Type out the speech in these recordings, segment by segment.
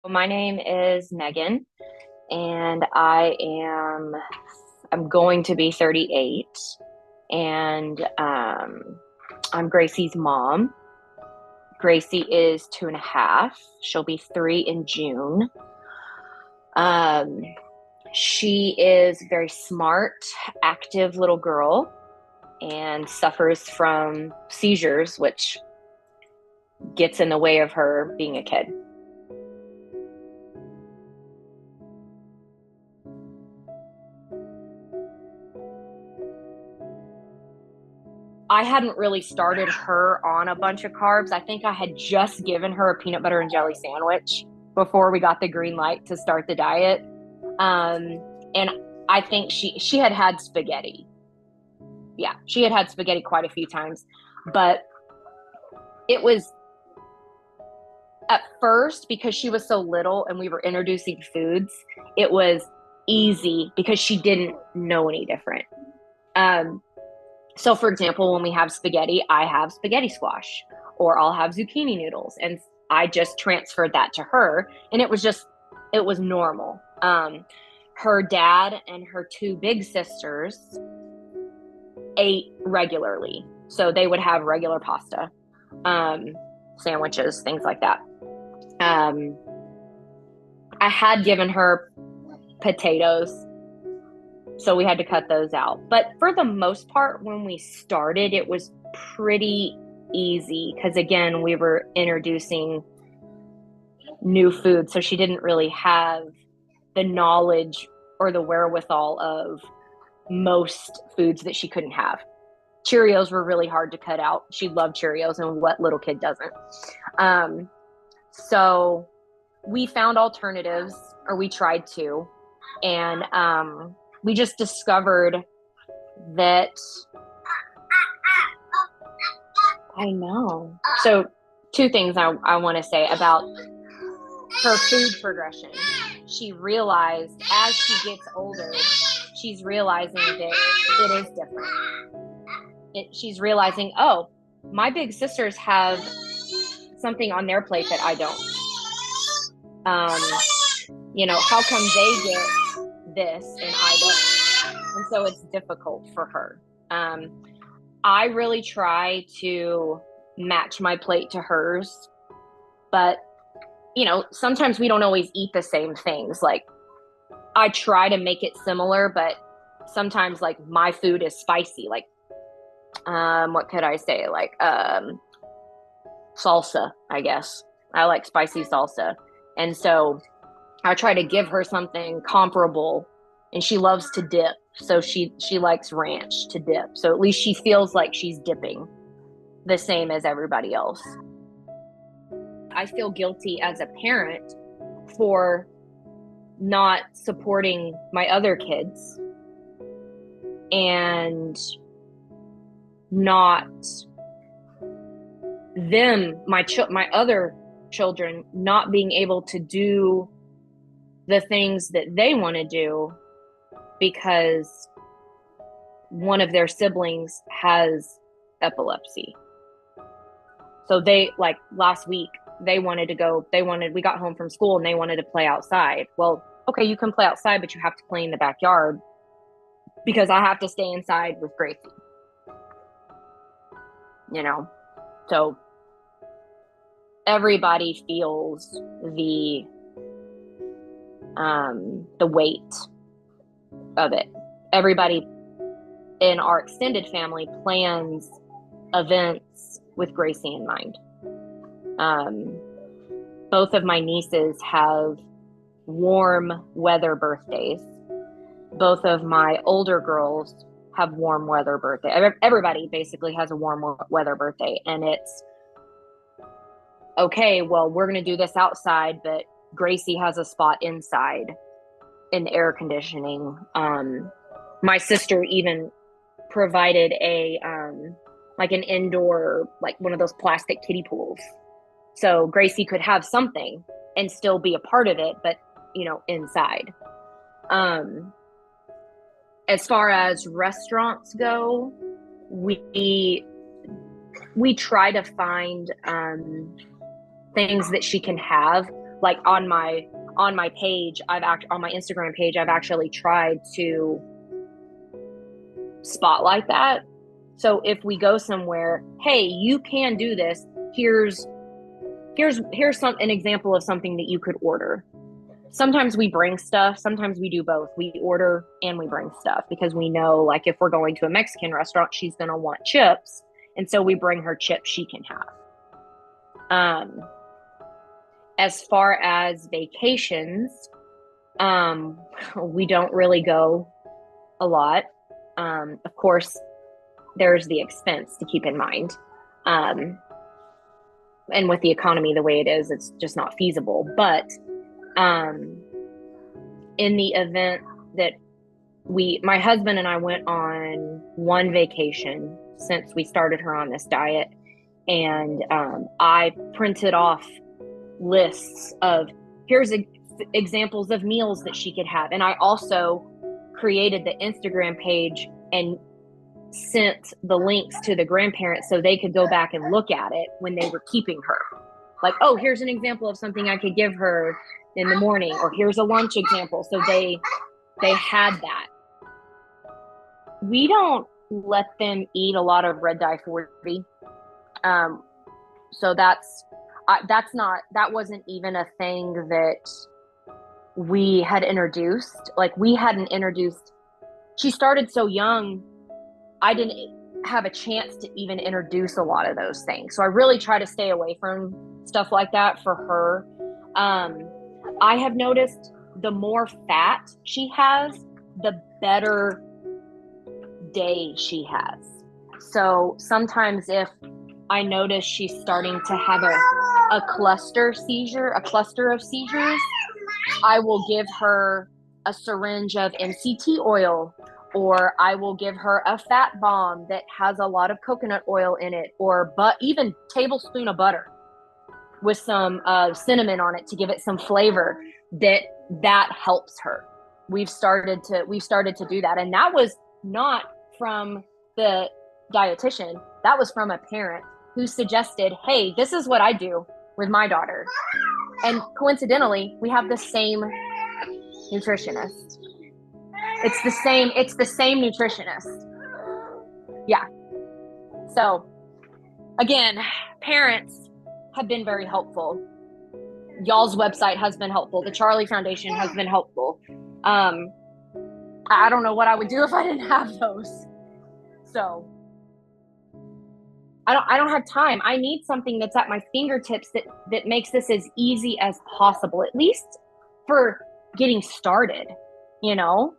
My name is Megan, and I'm going to be 38, and I'm Gracie's mom. Gracie is 2.5. She'll be 3 in June. Um, she is a very smart, active little girl and suffers from seizures, which gets in the way of her being a kid. I hadn't really started her on a bunch of carbs. I think I had just given her a peanut butter and jelly sandwich before we got the green light to start the diet. And I think she had had spaghetti. Yeah, she had had spaghetti quite a few times, but it was at first, because she was so little and we were introducing foods, it was easy because she didn't know any different. Um, So, for example, when we have spaghetti, I have spaghetti squash or I'll have zucchini noodles. And I just transferred that to her. And it was normal. Her dad and her two big sisters ate regularly. So they would have regular pasta, um, sandwiches, things like that. Um, I had given her potatoes, so we had to cut those out. But for the most part, when we started, it was pretty easy because, again, we were introducing new food. So she didn't really have the knowledge or the wherewithal of most foods that she couldn't have. Cheerios were really hard to cut out. She loved Cheerios, and what little kid doesn't? Um, so we found alternatives, or we tried to. And we just discovered that I know. So, two things I want to say about her food progression. She realized as she gets older, she's realizing that it is different. She's realizing, oh, my big sisters have something on their plate that I don't. How come they get this and I don't? And so it's difficult for her. I really try to match my plate to hers, but sometimes we don't always eat the same things. Like, I try to make it similar, but sometimes like my food is spicy. Like, what could I say? Like, salsa, I guess. I like spicy salsa. And so I try to give her something comparable, and she loves to dip. So she likes ranch to dip. So at least she feels like she's dipping the same as everybody else. I feel guilty as a parent for not supporting my other kids and not my other children not being able to do the things that they want to do because one of their siblings has epilepsy. So they, like, last week, we got home from school and they wanted to play outside. Well, okay, you can play outside, but you have to play in the backyard because I have to stay inside with Gracie. So everybody feels the weight of it. Everybody in our extended family plans events with Gracie in mind. Both of my nieces have warm weather birthdays. Both of my older girls have warm weather birthday. Everybody basically has a warm weather birthday, and it's okay. Well, we're going to do this outside, but Gracie has a spot inside in the air conditioning. My sister even provided like an indoor, like one of those plastic kiddie pools. So Gracie could have something and still be a part of it, but, inside. As far as restaurants go, we try to find things that she can have. like on my page, on my Instagram page, I've actually tried to spotlight that. So if we go somewhere, hey, you can do this. Here's an example of something that you could order. Sometimes we bring stuff. Sometimes we do both. We order and we bring stuff because we know, like, if we're going to a Mexican restaurant, she's going to want chips. And so we bring her chips she can have. As far as vacations, we don't really go a lot. Of course, there's the expense to keep in mind. And with the economy the way it is, it's just not feasible. But in the event that my husband and I went on one vacation since we started her on this diet, and I printed off lists of here's examples of meals that she could have. And I also created the Instagram page and sent the links to the grandparents so they could go back and look at it when they were keeping her. Like, oh, here's an example of something I could give her in the morning, or here's a lunch example. So they had that. We don't let them eat a lot of red dye 40. So that wasn't even a thing that we had introduced. Like, we hadn't introduced, she started so young, I didn't have a chance to even introduce a lot of those things. So I really try to stay away from stuff like that for her. I have noticed the more fat she has, the better day she has. So sometimes if I notice she's starting to have a cluster of seizures, I will give her a syringe of MCT oil, or I will give her a fat bomb that has a lot of coconut oil in it, or even tablespoon of butter with some cinnamon on it to give it some flavor. That helps her. We've started to do that, and that was not from the dietitian. That was from a parent who suggested, hey, this is what I do with my daughter. And coincidentally, we have the same nutritionist. It's the same nutritionist. Yeah. So again, parents have been very helpful. Y'all's website has been helpful. The Charlie Foundation has been helpful. I don't know what I would do if I didn't have those. So I don't have time. I need something that's at my fingertips that makes this as easy as possible, at least for getting started, you know?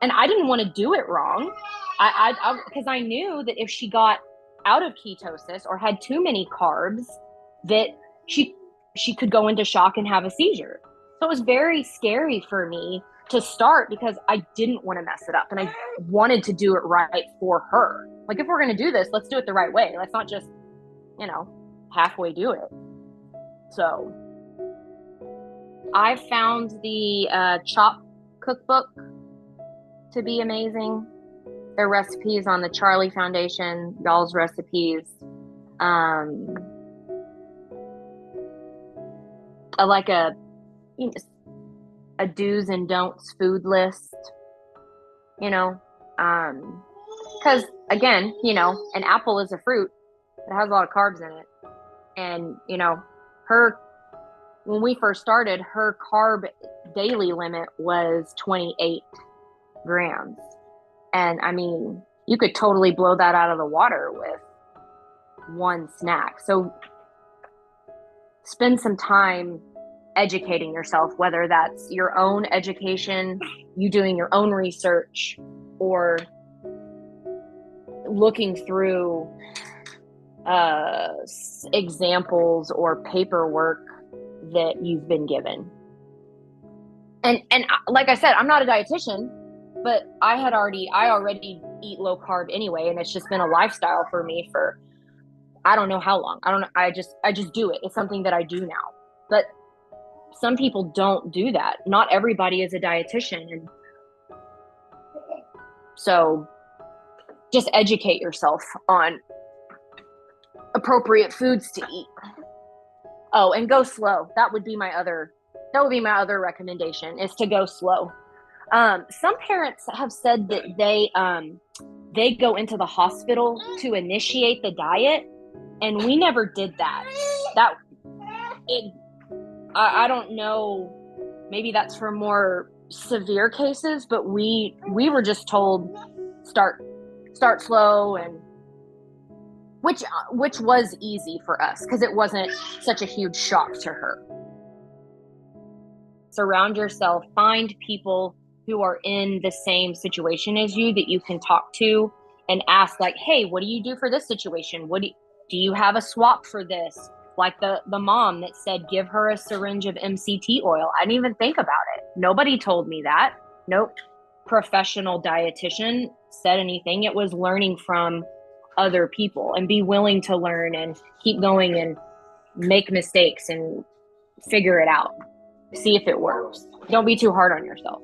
And I didn't want to do it wrong. Because I knew that if she got out of ketosis or had too many carbs, that she could go into shock and have a seizure. So it was very scary for me to start because I didn't want to mess it up, and I wanted to do it right for her. Like, if we're going to do this, let's do it the right way. Let's not just, halfway do it. So I found the CHOP cookbook to be amazing. Their recipes on the Charlie Foundation, y'all's recipes. Like a do's and don'ts food list, because again, an apple is a fruit. It has a lot of carbs in it. And, when we first started, her carb daily limit was 28 grams. And I mean, you could totally blow that out of the water with one snack. So spend some time educating yourself, whether that's your own education, you doing your own research, or looking through examples or paperwork that you've been given. And like I said, I'm not a dietitian, but I already eat low carb anyway, and it's just been a lifestyle for me for I don't know how long. I just do it. It's something that I do now. But some people don't do that. Not everybody is a dietitian. And so just educate yourself on appropriate foods to eat. Oh, and go slow. That would be my other recommendation, is to go slow. Some parents have said that they go into the hospital to initiate the diet, and we never did that. I don't know, maybe that's for more severe cases, but we were just told start slow, and which was easy for us because it wasn't such a huge shock to her. Surround yourself, find people who are in the same situation as you that you can talk to and ask, like, hey, what do you do for this situation? Do you have a swap for this? Like the mom that said, give her a syringe of MCT oil. I didn't even think about it. Nobody told me that. Nope. Professional dietitian said anything. It was learning from other people, and be willing to learn and keep going and make mistakes and figure it out. See if it works. Don't be too hard on yourself.